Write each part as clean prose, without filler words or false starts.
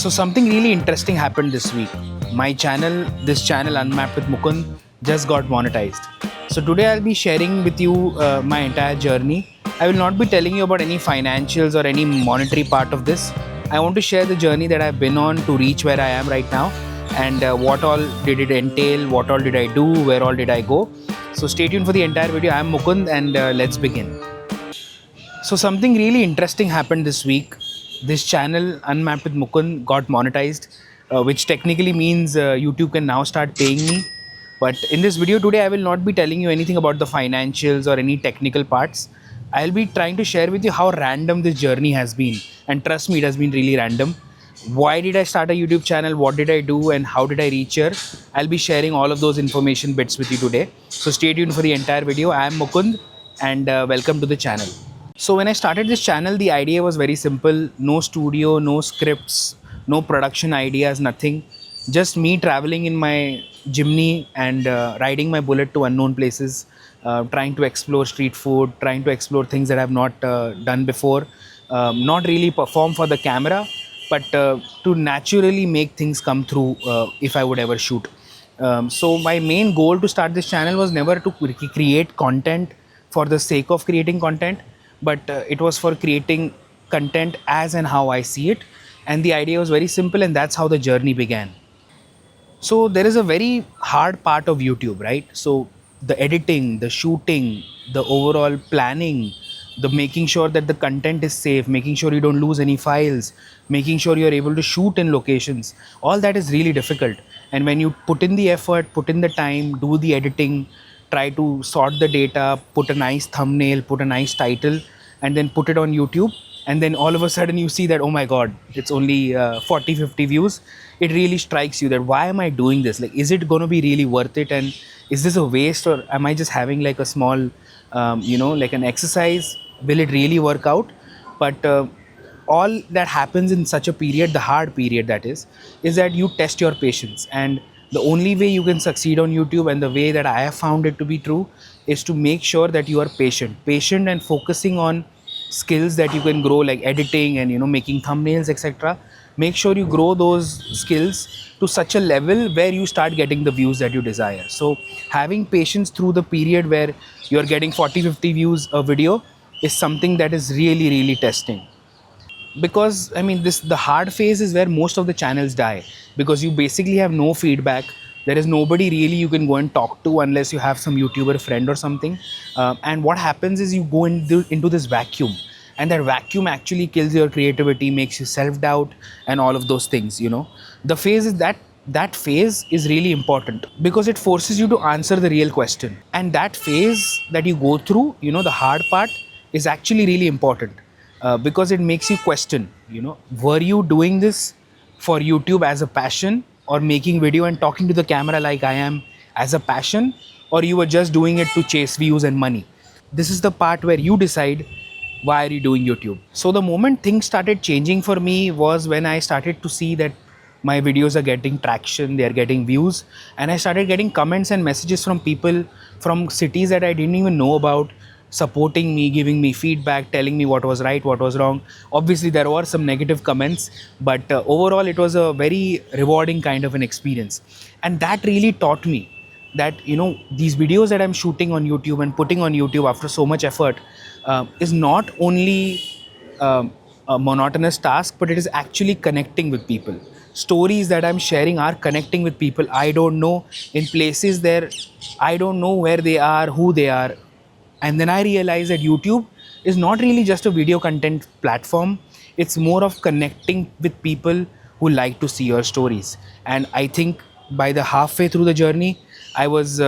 So something really interesting happened this week. This channel Unmapped with Mukund just got monetized. So today I'll be sharing with you my entire journey. I will not be telling you about any financials or any monetary part of this. I want to share the journey that I've been on to reach where I am right now, and what all did it entail, what all did I do, where all did I go. So stay tuned for the entire video. I'm Mukund, and let's begin. So something really interesting happened this week. This channel, Unmapped with Mukund, got monetized, which technically means YouTube can now start paying me. But in this video today, I will not be telling you anything about the financials or any technical parts. I'll be trying to share with you how random this journey has been. And trust me, it has been really random. Why did I start a YouTube channel? What did I do? And how did I reach here? I'll be sharing all of those information bits with you today. So stay tuned for the entire video. I am Mukund, and welcome to the channel. So when I started this channel, the idea was very simple. No studio, no scripts, no production ideas, nothing. Just me traveling in my Jimny and riding my bullet to unknown places, trying to explore street food, trying to explore things that I've not done before. Not really perform for the camera, but to naturally make things come through if I would ever shoot. So my main goal to start this channel was never to create content for the sake of creating content, but it was for creating content as and how I see it. And the idea was very simple, and that's how the journey began. So there is a very hard part of YouTube, right? So the editing, the shooting, the overall planning, the making sure that the content is safe, making sure you don't lose any files, making sure you're able to shoot in locations, all that is really difficult. And when you put in the effort, put in the time, do the editing, try to sort the data, put a nice thumbnail, put a nice title, and then put it on YouTube, and then all of a sudden you see that, oh my god, it's only 40-50 views. It really strikes you that, why am I doing this? Like, is it going to be really worth it? And is this a waste, or am I just having like a small like an exercise? Will it really work out? But all that happens in such a period, the hard period that is that you test your patience. And the only way you can succeed on YouTube, and the way that I have found it to be true, is to make sure that you are patient and focusing on skills that you can grow, like editing and making thumbnails, etc. Make sure you grow those skills to such a level where you start getting the views that you desire. So having patience through the period where you're getting 40-50 views a video is something that is really testing. Because the hard phase is where most of the channels die, because you basically have no feedback. There is nobody really you can go and talk to unless you have some YouTuber friend or something. And what happens is you go into this vacuum, and that vacuum actually kills your creativity, makes you self-doubt and all of those things. The phase is that phase is really important, because it forces you to answer the real question. And that phase that you go through, the hard part, is actually really important. Because it makes you question, were you doing this for YouTube as a passion, or making video and talking to the camera like I am as a passion, or you were just doing it to chase views and money? This is the part where you decide, why are you doing YouTube? So the moment things started changing for me was when I started to see that my videos are getting traction, they are getting views, and I started getting comments and messages from people from cities that I didn't even know about, supporting me, giving me feedback, telling me what was right, what was wrong. Obviously there were some negative comments, but overall it was a very rewarding kind of an experience. And that really taught me that these videos that I'm shooting on YouTube and putting on YouTube after so much effort is not only a monotonous task, but it is actually connecting with people. Stories that I'm sharing are connecting with people I don't know, in places there I don't know where they are, who they are. And then I realized that YouTube is not really just a video content platform. It's more of connecting with people who like to see your stories. And I think by the halfway through the journey, I was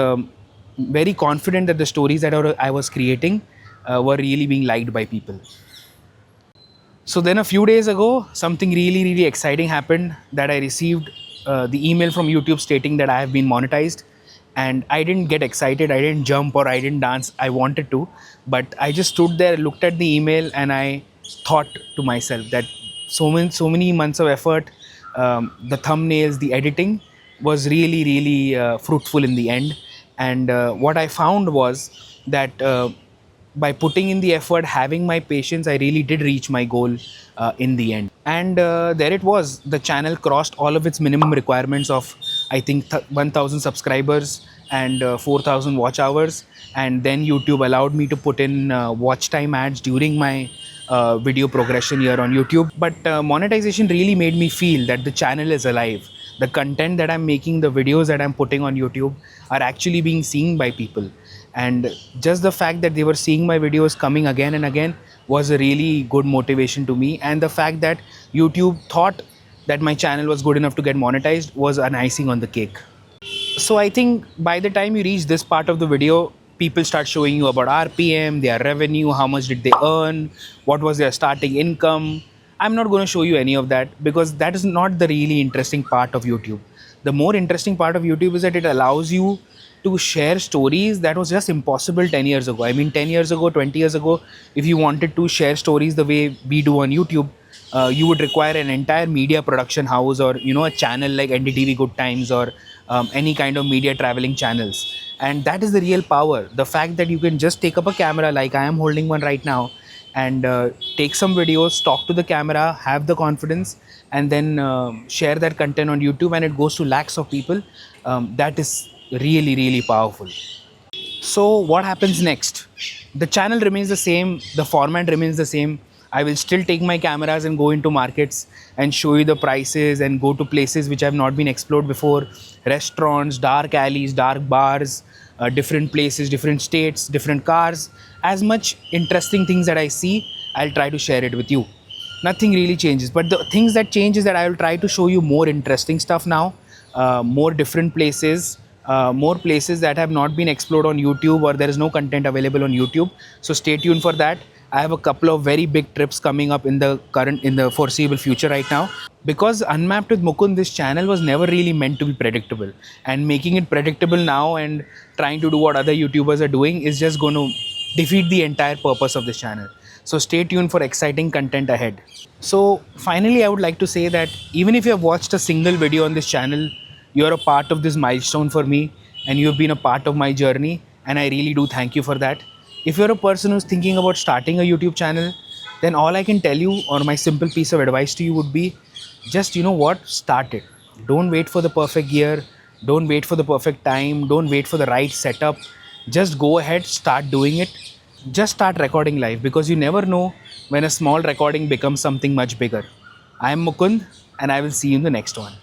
very confident that the stories that I was creating were really being liked by people. So then a few days ago, something really exciting happened, that I received the email from YouTube stating that I have been monetized. And I didn't get excited, I didn't jump or I didn't dance. I wanted to, but I just stood there, looked at the email, and I thought to myself that so many months of effort, the thumbnails, the editing was really fruitful in the end. And what I found was that by putting in the effort, having my patience, I really did reach my goal in the end. And there it was. The channel crossed all of its minimum requirements of, I think, 1000 subscribers and 4000 watch hours. And then YouTube allowed me to put in watch time ads during my video progression here on YouTube. But monetization really made me feel that the channel is alive. The content that I'm making, the videos that I'm putting on YouTube are actually being seen by people. And just the fact that they were seeing my videos coming again and again was a really good motivation to me. And the fact that YouTube thought that my channel was good enough to get monetized was an icing on the cake. So I think by the time you reach this part of the video, people start showing you about RPM, their revenue, how much did they earn, what was their starting income. I'm not going to show you any of that because that is not the really interesting part of YouTube. The more interesting part of YouTube is that it allows you to share stories that was just impossible 10 years ago. I mean, 10 years ago, 20 years ago, if you wanted to share stories the way we do on YouTube, you would require an entire media production house, or a channel like NDTV Good Times, or any kind of media traveling channels. And that is the real power, the fact that you can just take up a camera like I am holding one right now, and take some videos, talk to the camera, have the confidence, and then share that content on YouTube, and it goes to lakhs of people. That is really, really powerful. So what happens next? The channel remains the same, the format remains the same. I will still take my cameras and go into markets and show you the prices and go to places which have not been explored before. Restaurants, dark alleys, dark bars, different places, different states, different cars. As much interesting things that I see, I'll try to share it with you. Nothing really changes, but the things that change is that I will try to show you more interesting stuff now, more different places, more places that have not been explored on YouTube, or there is no content available on YouTube. So stay tuned for that. I have a couple of very big trips coming up in the foreseeable future right now. Because Unmapped with Mukund, this channel was never really meant to be predictable, and making it predictable now and trying to do what other YouTubers are doing is just going to defeat the entire purpose of this channel. So stay tuned for exciting content ahead. So finally, I would like to say that even if you have watched a single video on this channel, you're a part of this milestone for me, and you've been a part of my journey, and I really do thank you for that. If you're a person who's thinking about starting a YouTube channel, then all I can tell you, or my simple piece of advice to you, would be just, start it. Don't wait for the perfect gear. Don't wait for the perfect time. Don't wait for the right setup. Just go ahead, start doing it. Just start recording live, because you never know when a small recording becomes something much bigger. I am Mukund, and I will see you in the next one.